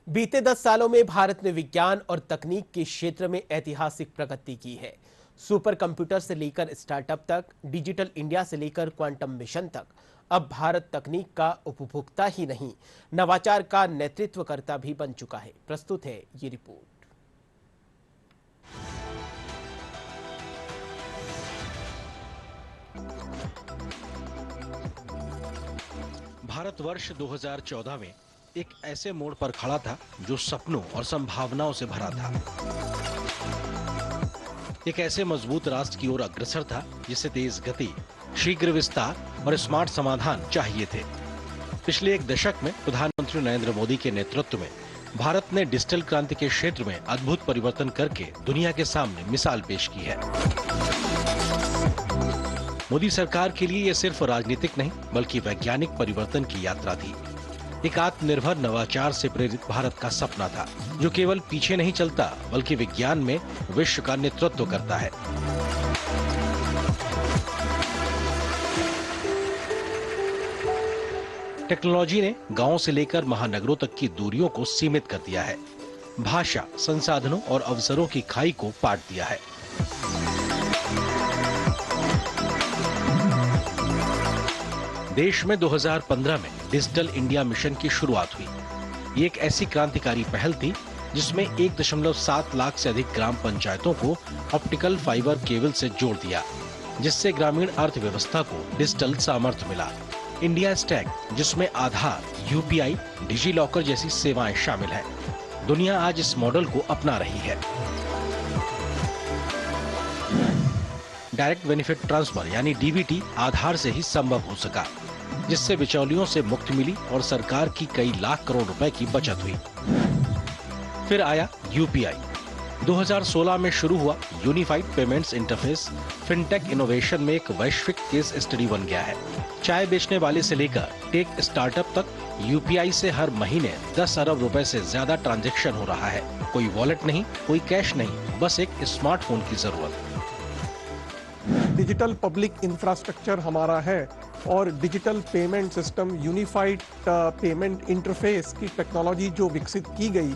बीते 10 सालों में भारत ने विज्ञान और तकनीक के क्षेत्र में ऐतिहासिक प्रगति की है। सुपर कंप्यूटर से लेकर स्टार्टअप तक, डिजिटल इंडिया से लेकर क्वांटम मिशन तक, अब भारत तकनीक का उपभोक्ता ही नहीं, नवाचार का नेतृत्वकर्ता भी बन चुका है। प्रस्तुत है ये रिपोर्ट। भारतवर्ष 2014 में एक ऐसे मोड़ पर खड़ा था जो सपनों और संभावनाओं से भरा था। एक ऐसे मजबूत राष्ट्र की ओर अग्रसर था जिसे तेज गति, शीघ्र विस्तार और स्मार्ट समाधान चाहिए थे। पिछले एक दशक में प्रधानमंत्री नरेंद्र मोदी के नेतृत्व में भारत ने डिजिटल क्रांति के क्षेत्र में अद्भुत परिवर्तन करके दुनिया के सामने मिसाल पेश की है। मोदी सरकार के लिए यह सिर्फ राजनीतिक नहीं बल्कि वैज्ञानिक परिवर्तन की यात्रा थी। एक आत्मनिर्भर नवाचार से प्रेरित भारत का सपना था जो केवल पीछे नहीं चलता बल्कि विज्ञान में विश्व का नेतृत्व करता है। टेक्नोलॉजी ने गांवों से लेकर महानगरों तक की दूरियों को सीमित कर दिया है, भाषा, संसाधनों और अवसरों की खाई को पाट दिया है। देश में 2015 में डिजिटल इंडिया मिशन की शुरुआत हुई। ये एक ऐसी क्रांतिकारी पहल थी जिसमें 1.7 लाख से अधिक ग्राम पंचायतों को ऑप्टिकल फाइबर केबल से जोड़ दिया, जिससे ग्रामीण अर्थव्यवस्था को डिजिटल सामर्थ्य मिला। इंडिया स्टैक, जिसमें आधार, यूपीआई, डिजी लॉकर जैसी सेवाएं शामिल हैं। दुनिया आज इस मॉडल को अपना रही है। डायरेक्ट बेनिफिट ट्रांसफर यानी डीबीटी आधार से ही संभव हो सका, जिससे बिचौलियों से मुक्ति मिली और सरकार की कई लाख करोड़ रुपए की बचत हुई। फिर आया यूपीआई। 2016 में शुरू हुआ unified payments interface fintech innovation में एक वैश्विक केस स्टडी बन गया है। चाय बेचने वाले से लेकर टेक स्टार्टअप तक यूपीआई से हर महीने 10 अरब रुपए से ज्यादा ट्रांजैक्शन हो रहा है। कोई वॉलेट नहीं, कोई कैश नहीं, बस एक स्मार्टफोन की जरूरत। डिजिटल पब्लिक इंफ्रास्ट्रक्चर हमारा है और digital payment system, unified payment interface की टेक्नोलॉजी जो विकसित की गई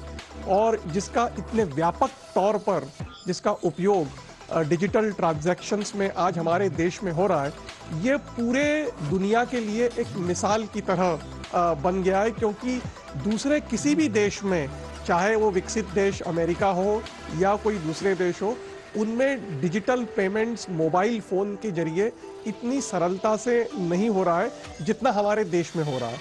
और जिसका इतने व्यापक तौर पर जिसका उपयोग डिजिटल ट्रांजैक्शंस में आज हमारे देश में हो रहा है, ये पूरे दुनिया के लिए एक मिसाल की तरह बन गया है। क्योंकि दूसरे किसी भी देश में, चाहे वो विकसित देश अमेरिका हो या कोई दूसरे देश हो, उनमें डिजिटल पेमेंट्स मोबाइल फोन के जरिए इतनी सरलता से नहीं हो रहा है जितना हमारे देश में हो रहा है।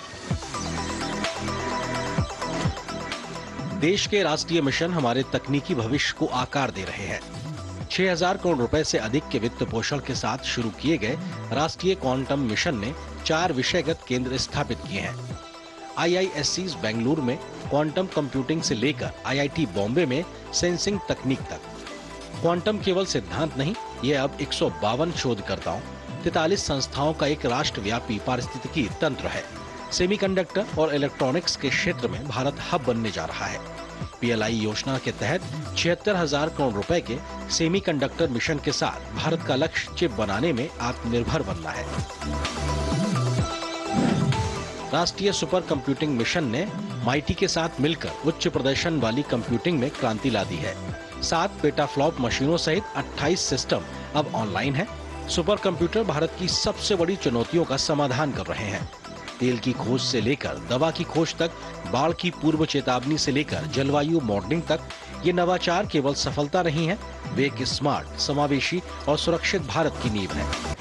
देश के राष्ट्रीय मिशन हमारे तकनीकी भविष्य को आकार दे रहे हैं। 6000 करोड़ रुपए से अधिक के वित्त पोषण के साथ शुरू किए गए राष्ट्रीय क्वांटम मिशन ने 4 विषयगत केंद्र स्थापित किए हैं। IISCs बेंगलुरु में क्वांटम कंप्यूटिंग से लेकर IIT बॉम्बे में सेंसिंग तकनीक तक। क्वांटम केवल सिद्धांत नहीं, ये अब 152 शोधकर्ताओं, 43 संस्थाओं का एक राष्ट्रव्यापी पारिस्थितिकी तंत्र है। सेमीकंडक्टर और इलेक्ट्रॉनिक्स के क्षेत्र में भारत हब बनने जा रहा है। PLI योजना के तहत 76,000 करोड़ रुपए के सेमीकंडक्टर मिशन के साथ भारत का लक्ष्य चिप बनाने में आत्मनिर्भर बनना है। राष्ट्रीय सुपर कंप्यूटिंग मिशन ने MIT के साथ मिलकर उच्च प्रदर्शन वाली कंप्यूटिंग में क्रांति ला दी है। 7 पेटाफ्लॉप मशीनों सहित 28 सिस्टम अब ऑनलाइन है। सुपर कंप्यूटर भारत की सबसे बड़ी चुनौतियों का समाधान कर रहे हैं। तेल की खोज से लेकर दवा की खोज तक, बाढ़ की पूर्व चेतावनी से लेकर जलवायु मॉडलिंग तक, ये नवाचार केवल सफलता नहीं है, वे एक स्मार्ट, समावेशी और सुरक्षित भारत की नींव है।